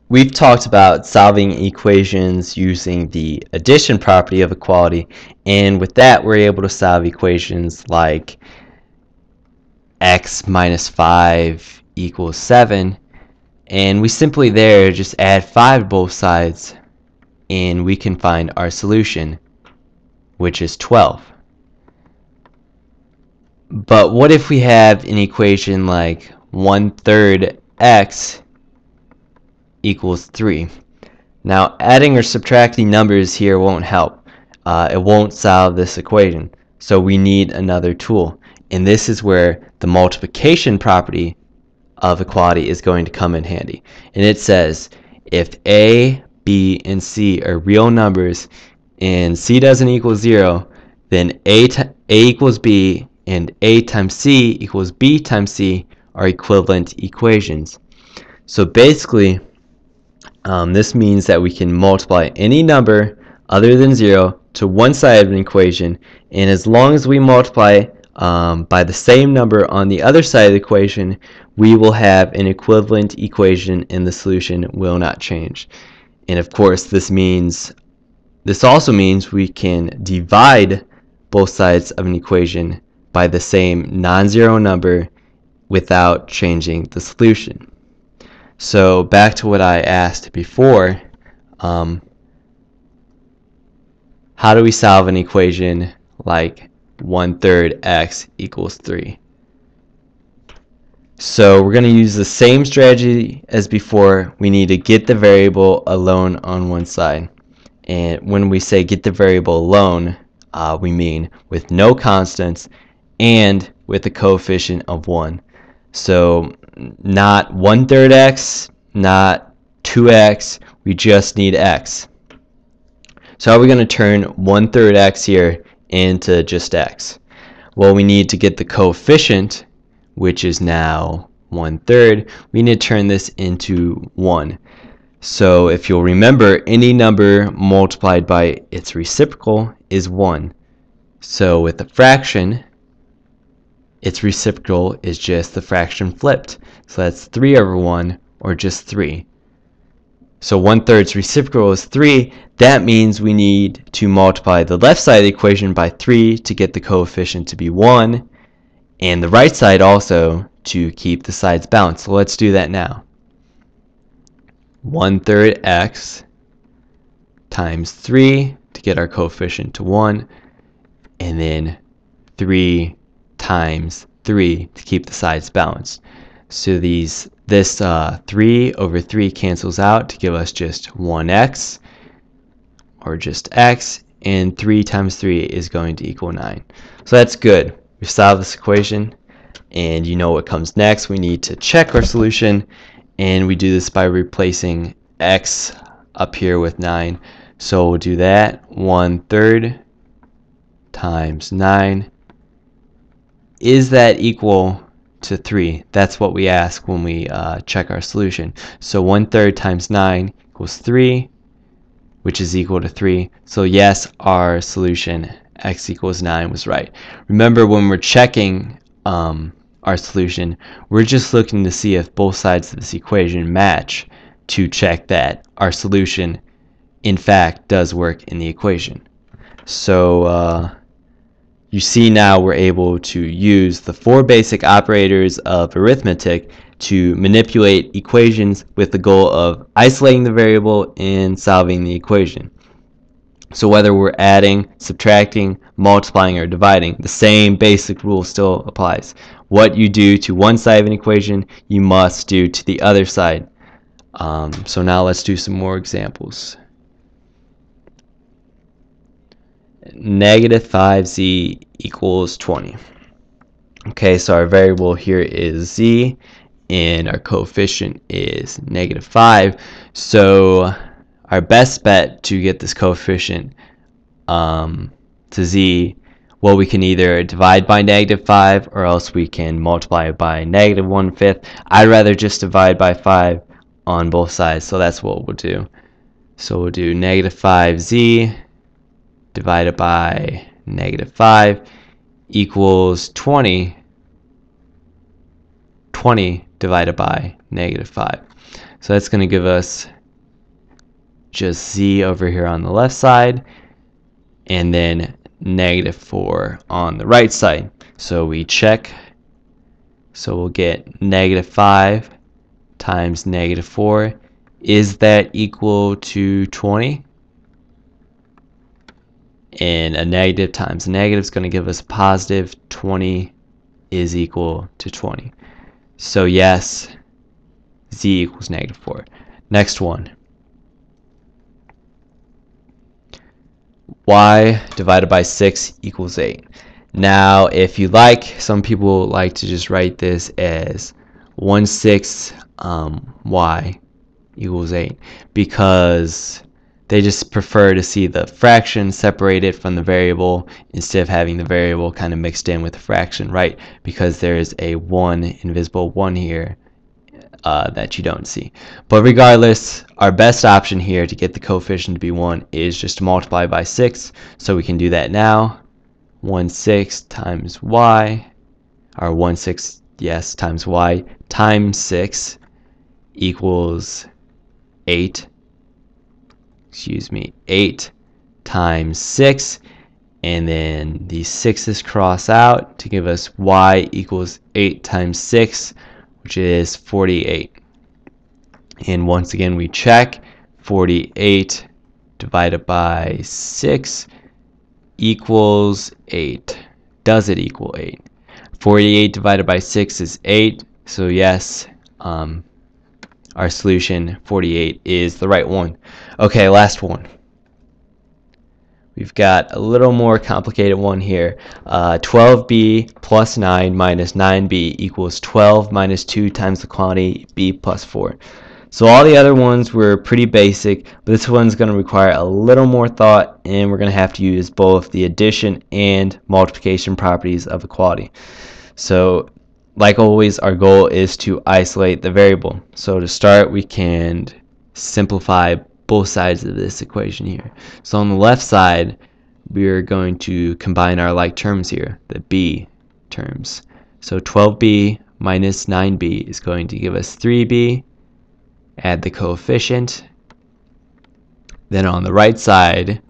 we've talked about solving equations using the addition property of equality, and with that we're able to solve equations like x minus 5 equals 7, and we simply there just add 5 to both sides and we can find our solution, which is 12. But what if we have an equation like 1/3 x equals 3? Now adding or subtracting numbers here won't help. It won't solve this equation. So we need another tool. And this is where the multiplication property of equality is going to come in handy. And it says if a, b, and c are real numbers and c doesn't equal 0, then a equals b and a times c equals b times c are equivalent equations. So basically, this means that we can multiply any number other than 0 to one side of an equation, and as long as we multiply by the same number on the other side of the equation, we will have an equivalent equation and the solution will not change. And of course, this also means we can divide both sides of an equation by the same non-zero number without changing the solution. So back to what I asked before, how do we solve an equation like 1/3 x equals 3? So we're going to use the same strategy as before. We need to get the variable alone on one side. And when we say get the variable alone, we mean with no constants and with a coefficient of 1. So not 1/3 x, not 2x, we just need x. So how are we going to turn 1/3 x here into just x? Well, we need to get the coefficient, which is now 1/3. We need to turn this into 1. So if you'll remember, any number multiplied by its reciprocal is 1. So with a fraction, its reciprocal is just the fraction flipped. So that's 3 over 1, or just 3. So 1/3's reciprocal is 3. That means we need to multiply the left side of the equation by 3 to get the coefficient to be 1, and the right side also to keep the sides balanced. So let's do that now. 1/3 x times 3 to get our coefficient to 1, and then 3 times 3 to keep the sides balanced. So this 3 over 3 cancels out to give us just 1x, or just x, and 3 times 3 is going to equal 9. So that's good. We've solved this equation, and you know what comes next. We need to check our solution, and we do this by replacing x up here with 9. So we'll do that. 1/3 times 9. Is that equal to 3? That's what we ask when we check our solution. So 1/3 times 9 equals 3, which is equal to 3. So yes, our solution, x equals 9, was right. Remember, when we're checking our solution, we're just looking to see if both sides of this equation match to check that our solution, in fact, does work in the equation. So you see, now we're able to use the 4 basic operators of arithmetic to manipulate equations with the goal of isolating the variable and solving the equation. So whether we're adding, subtracting, multiplying, or dividing, the same basic rule still applies. What you do to one side of an equation, you must do to the other side. So now let's do some more examples. Negative 5z equals 20. Okay, so our variable here is z, and our coefficient is negative 5. So our best bet to get this coefficient to z, well, we can either divide by negative 5, or else we can multiply it by negative 1/5. I'd rather just divide by 5 on both sides, so that's what we'll do. So we'll do negative 5z divided by negative 5 equals 20. 20 divided by negative 5. So that's going to give us just z over here on the left side, and then -4 on the right side. So we check. So we'll get -5 times -4. Is that equal to 20? And a negative times a negative is going to give us positive. 20 is equal to 20. So yes, z equals -4. Next one. Y divided by 6 equals 8. Now, if you like, some people like to just write this as 1/6 y equals 8, because they just prefer to see the fraction separated from the variable instead of having the variable kind of mixed in with the fraction, right? Because there is a invisible 1 here that you don't see. But regardless, our best option here to get the coefficient to be 1 is just to multiply by 6. So we can do that now. 1/6 times y, or 1/6, yes, times y times 6 equals 8. Excuse me, 8 times 6, and then these 6's cross out to give us y equals 8 times 6, which is 48. And once again we check. 48 divided by 6 equals 8. Does it equal 8? 48 divided by 6 is 8. So yes, our solution 48 is the right one. Okay, last one. We've got a little more complicated one here. 12b plus 9 minus 9b equals 12 minus 2 times the quantity b plus 4. So all the other ones were pretty basic, but this one's going to require a little more thought, and we're going to have to use both the addition and multiplication properties of equality. So like always, our goal is to isolate the variable. So to start, we can simplify both sides of this equation here. So on the left side, we're going to combine our like terms here, the b terms. So 12b minus 9b is going to give us 3b. Add the coefficient. Then on the right side,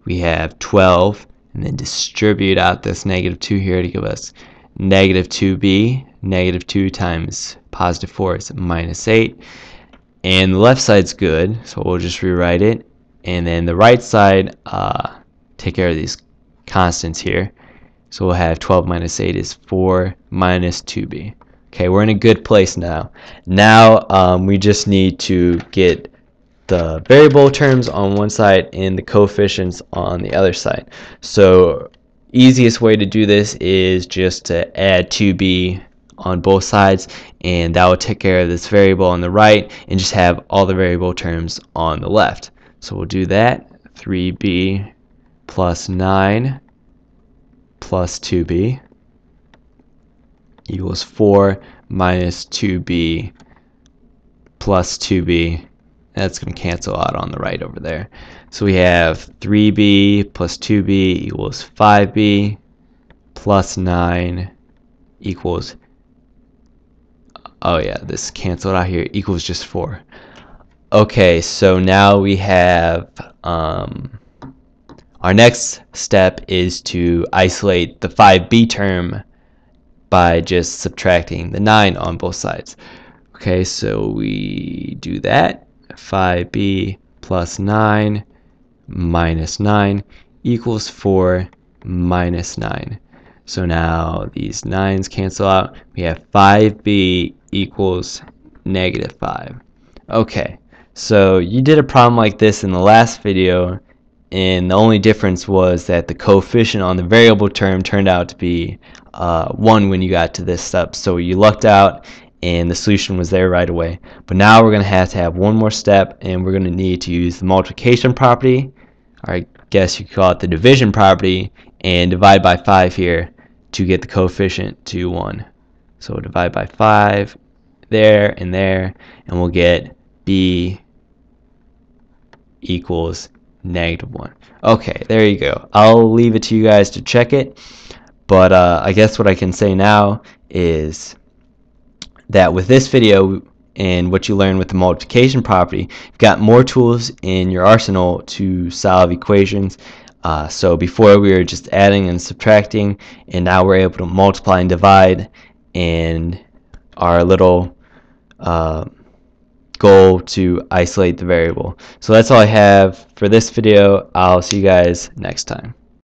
we have 12, and then distribute out this -2 here to give us -2b. -2 times +4 is -8. And the left side's good, so we'll just rewrite it. And then the right side, take care of these constants here. So we'll have 12 minus 8 is 4 minus 2b. Okay, we're in a good place now. Now we just need to get the variable terms on one side and the coefficients on the other side. So easiest way to do this is just to add 2b on both sides, and that will take care of this variable on the right and just have all the variable terms on the left. So we'll do that. 3b plus 9 plus 2b equals 4 minus 2b plus 2b. That's going to cancel out on the right over there. So we have 3b plus 2b equals 5b plus 9 equals, oh yeah, this canceled out here, equals just 4. Okay, so now we have our next step is to isolate the 5b term by just subtracting the 9 on both sides. Okay, so we do that. 5b plus 9 minus 9 equals 4 minus 9. So now these 9's cancel out. We have 5b equals -5. Okay, so you did a problem like this in the last video, and the only difference was that the coefficient on the variable term turned out to be 1 when you got to this step. So you lucked out and the solution was there right away. But now we're going to have one more step, and we're going to need to use the multiplication property, or I guess you could call it the division property, and divide by 5 here to get the coefficient to 1. So we'll divide by 5 there, and we'll get b equals -1. Okay, there you go. I'll leave it to you guys to check it, but I guess what I can say now is that with this video and what you learned with the multiplication property, you've got more tools in your arsenal to solve equations. So before we were just adding and subtracting, and now we're able to multiply and divide, and our little goal to isolate the variable. So that's all I have for this video. I'll see you guys next time.